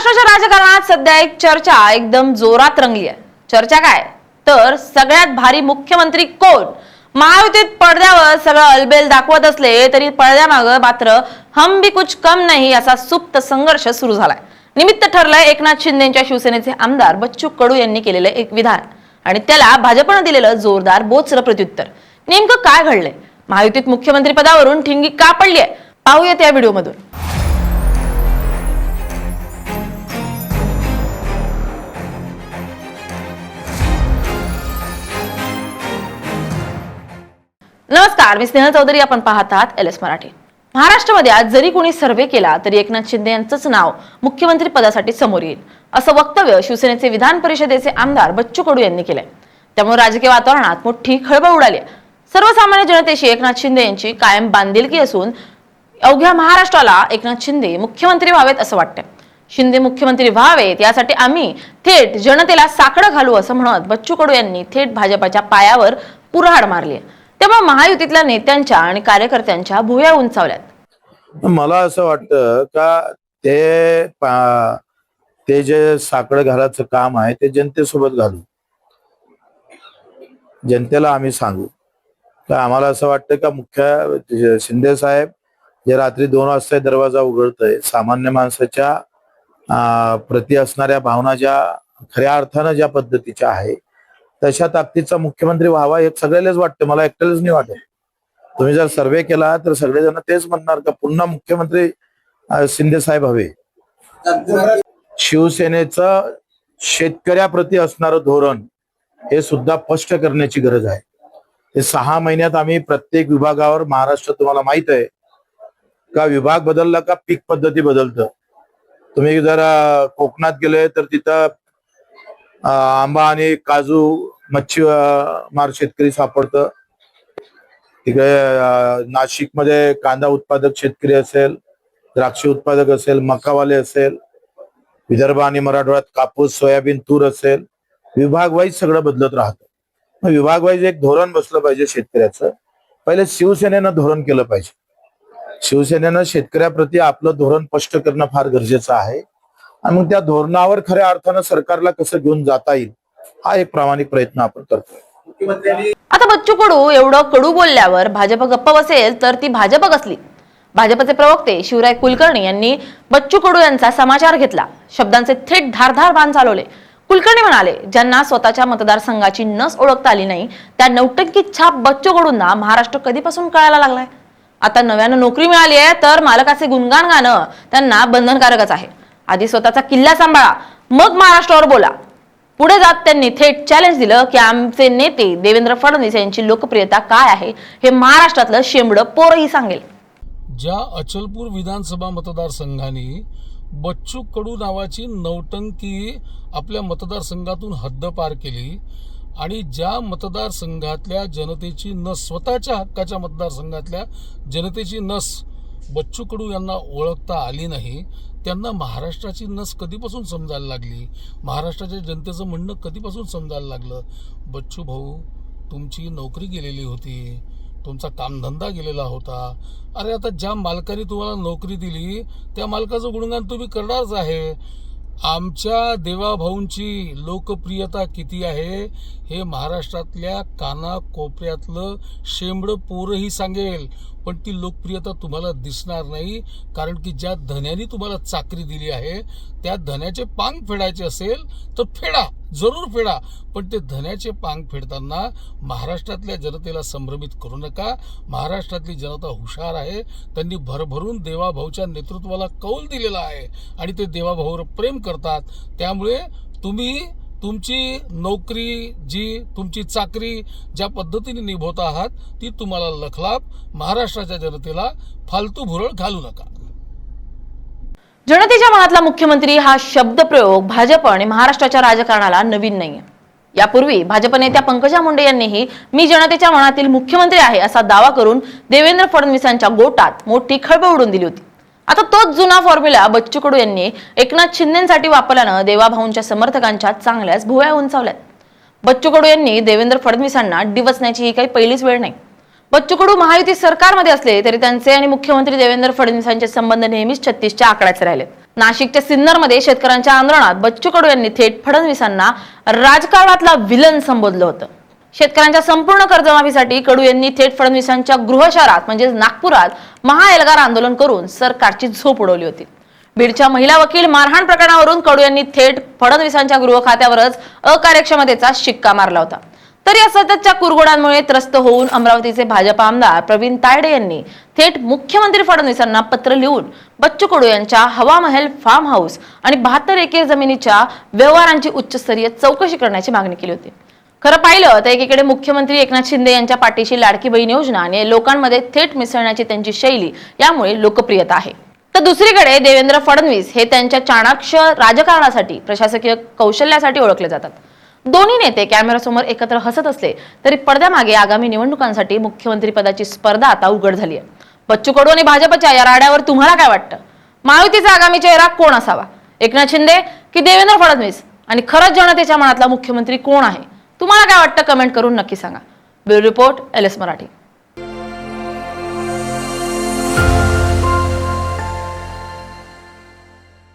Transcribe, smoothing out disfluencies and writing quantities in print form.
महाराष्ट्राच्या राजकारणात सध्या एक चर्चा एकदम जोरात रंगली आहे। चर्चा काय तर सगळ्यात भारी मुख्यमंत्री कोण। महायुतीत पडद्यावर सगळं अलबेल दाखवत असले तरी पडद्यामागे मात्र हम भी कुछ कम नाही असा सुप्त संघर्ष सुरू झालाय। निमित्त ठरलंय एकनाथ शिंदेच्या शिवसेनेचे आमदार बच्चू कडू यांनी केलेलं एक विधान आणि त्याला भाजपने दिलेलं जोरदार बोचरं प्रत्युत्तर। नेमकं काय घडलंय, महायुतीत मुख्यमंत्री पदावरून ठिणगी का पडली आहे, पाहूया त्या व्हिडिओमधून। नमस्कार, मी स्नेहल चौधरी, आपण पाहत आहात LS मराठी। महाराष्ट्रामध्ये आज जरी कोणी सर्वे केला तरी एकनाथ शिंदे यांचंच नाव मुख्यमंत्री पदासाठी समोर येईल असं वक्तव्य शिवसेनेचे विधान परिषदेचे आमदार बच्चू कडू यांनी केलंय। त्यामुळे राजकीय वातावरणात मोठी खळबळ उडाली आहे। सर्वसामान्य जनतेशी एकनाथ शिंदे यांची कायम बांधिलकी असून अवघ्या महाराष्ट्राला एकनाथ शिंदे मुख्यमंत्री व्हावेत असं वाटतं। शिंदे मुख्यमंत्री व्हावेत यासाठी आम्ही थेट जनतेला साकडं घालू असं म्हणत बच्चू कडू यांनी थेट भाजपच्या पायावर कुऱ्हाड मारली आहे। त्यामुळे महायुतीतल्या नेत्यांच्या आणि कार्यकर्त्यांच्या भुवया उंचावल्यात। मला असं वाटतं का ते जे साकडं घालायचं काम आहे ते जनतेसोबत घालू। जनतेला आम्ही सांगू का आम्हाला असं वाटतं का मुख्य शिंदे साहेब जे रात्री 2 वाजता दरवाजा उघडतय, सामान्य माणसाच्या प्रति असणाऱ्या भावना ज्या खऱ्या अर्थानं ज्या पद्धतीच्या आहे तशा ताकदीचा मुख्यमंत्री व्हावा हे सगळ्यालाच वाटतं, मला एकट्यालाच नाही वाटत। तुम्ही जर सर्वे केला तर सगळेजण तेच म्हणणार का पुन्हा मुख्यमंत्री शिंदे साहेब हवे। शिवसेनेचं शेतकऱ्याप्रती असणारं धोरण हे सुद्धा स्पष्ट करण्याची गरज आहे। हे 6 महिन्यात आम्ही प्रत्येक विभागावर महाराष्ट्रात तुम्हाला माहित आहे का विभाग बदलला का पीक पद्धती बदलतं। तुम्ही जर कोकणात गेले तर तिथं आंबा आणि काजू मच्छीमार शेतकरी सापडतं। तिकडे नाशिकमध्ये कांदा उत्पादक शेतकरी असेल, द्राक्ष उत्पादक असेल, मकावाले असेल, विदर्भ आणि मराठवाड्यात कापूस, सोयाबीन, तूर असेल, विभाग वाईज सगळं बदलत राहतं। मग विभाग वाईज एक धोरण बसलं पाहिजे शेतकऱ्याचं। पहिले शिवसेनेनं धोरण केलं पाहिजे। शिवसेनेनं शेतकऱ्याप्रती आपलं धोरण स्पष्ट करणं फार गरजेचं आहे आणि मग त्या धोरणावर खऱ्या अर्थानं सरकारला कसं घेऊन जाता येईल हा एक प्रामाणिक प्रयत्न आपण करतोय। आता बच्चू कडू एवढं कडू बोलल्यावर भाजप गप्प बसेल तर ती भाजप कसली। भाजपचे प्रवक्ते शिवराय कुलकर्णी यांनी बच्चू कडू यांचा समाचार घेतला, शब्दांचे थेट धारधार बाण चालवले। कुलकर्णी म्हणाले, ज्यांना स्वतःच्या मतदारसंघाची नस ओळखता आली नाही त्या नौटंकीत छाप बच्चू कडूंना महाराष्ट्र कधीपासून कळायला लागलाय। आता नव्यानं नोकरी मिळाली आहे तर मालकाचे गुणगान गाणं त्यांना बंधनकारकच आहे। आधी स्वतःचा किल्ला सांभाळा, मग महाराष्ट्रावर बोला। पुढे जात त्यांनी थेट चॅलेंज दिलं की आमचे नेते देवेंद्र फडणवीस यांची लोकप्रियता काय आहे हे महाराष्ट्रातलं शेंबडं पोरही सांगेल। ज्या अचलपूर विधानसभा मतदारसंघाने बच्चू कडू नावाची नौटंकी आपल्या मतदारसंघातून हद्द पार केली आणि ज्या मतदारसंघातल्या जनतेची नस, स्वतःच्या हक्काच्या मतदारसंघातल्या जनतेची नस बच्चू कडू यांना ओळखता आली नाही, त्यांना महाराष्ट्राची नस कधीपासून समजायला लागली, महाराष्ट्राच्या जनतेचं म्हणणं कधीपासून समजायला लागलं। बच्चू भाऊ, तुमची नोकरी गेलेली होती, तुमचा कामधंदा गेलेला होता। अरे आता ज्या मालकाने तुम्हाला नोकरी दिली त्या मालकाचं गुणगान तुम्ही करणारच आहे। आमच्या देवाभाऊंची लोकप्रियता किती आहे हे महाराष्ट्रातल्या कानाकोपऱ्यातलं शेंबडं पोरही सांगेल, पण ती लोकप्रियता तुम्हाला दिसणार नाही, कारण की ज्या धन्याने तुम्हाला चाकरी दिली आहे त्या धन्याचे पांग फेडायचे असेल तर फेडा, जरूर फेडा, पण ते धन्याचे पांग फेडताना महाराष्ट्रातल्या जनतेला संभ्रमित करू नका। महाराष्ट्रातली जनता हुशार आहे, त्यांनी भरभरून देवाभाऊच्या नेतृत्वाला कौल दिलेला आहे आणि ते देवाभाऊवर प्रेम करतात। त्यामुळे तुम्ही तुमची नोकरी, जी तुमची चाकरी ज्या पद्धतीने निभवत आहात ती तुम्हाला लखलाप, महाराष्ट्राच्या जनतेला फालतू भुरळ घालू नका। जनतेच्या मनातला मुख्यमंत्री हा शब्दप्रयोग भाजप आणि महाराष्ट्राच्या राजकारणाला नवीन नाहीये। यापूर्वी भाजप नेत्या पंकजा मुंडे यांनीही मी जनतेच्या मनातील मुख्यमंत्री आहे असा दावा करून देवेंद्र फडणवीसांच्या गोटात मोठी खळबळ उडवून दिली होती। आता तोच जुना फॉर्म्युला बच्चू कडू यांनी एकनाथ शिंदेसाठी वापरल्यानं देवाभाऊंच्या समर्थकांच्या चांगल्याच भुवया उंचावल्यात। बच्चू कडू यांनी देवेंद्र फडणवीसांना डिवचण्याची ही काही पहिलीच वेळ नाही। बच्चू कडू महायुती सरकारमध्ये असले तरी त्यांचे आणि मुख्यमंत्री देवेंद्र फडणवीसांचे संबंध नेहमीच 36च्या आकड्याचे राहिलेत। नाशिकच्या सिन्नरमध्ये शेतकऱ्यांच्या आंदोलनात बच्चू कडू यांनी थेट फडणवीसांना राजकारणातला विलन संबोधलं होतं. शेतकऱ्यांच्या संपूर्ण कर्जमाफीसाठी कडू यांनी थेट फडणवीसांच्या गृहशहरात म्हणजे नागपुरात महाएल्गार आंदोलन करून सरकारची झोप उडवली होती. बीडच्या महिला वकील मारहाण प्रकरणावरून कडू यांनी थेट फडणवीसांच्या गृह खात्यावरच अकार्यक्षमतेचा शिक्का मारला होता. तर या सततच्या कुरघोड्यांमुळे त्रस्त होऊन अमरावतीचे भाजप आमदार प्रवीण तायडे यांनी थेट मुख्यमंत्री फडणवीसांना पत्र लिहून बच्चू कडू यांच्या हवा महल फार्म हाऊस आणि 72 एकर जमिनीच्या व्यवहारांची उच्चस्तरीय चौकशी करण्याची मागणी केली होती. खरं पाहिलं तर एकीकडे मुख्यमंत्री एकनाथ शिंदे यांच्या पाठीशी लाडकी बहीण योजना आणि लोकांमध्ये थेट मिसळण्याची त्यांची शैली यामुळे लोकप्रियता आहे, तर दुसरीकडे देवेंद्र फडणवीस हे त्यांच्या चाणाक्ष राजकारणासाठी प्रशासकीय कौशल्यासाठी ओळखले जातात. दोन्ही नेते कॅमेऱ्यासमोर एकत्र हसत असले तरी पडद्यामागे आगामी निवडणुकांसाठी मुख्यमंत्री पदाची स्पर्धा आता उघड झाली आहे. बच्चू कडू आणि भाजपच्या या राड्यावर तुम्हाला काय वाटतं? महायुतीचा आगामी चेहरा कोण असावा? एकनाथ शिंदे की देवेंद्र फडणवीस? आणि खरंच जनतेच्या मनातला मुख्यमंत्री कोण आहे? तुम्हाला काय वाटतं? कमेंट करून नक्की सांगा. Bureau report, LS Marathi.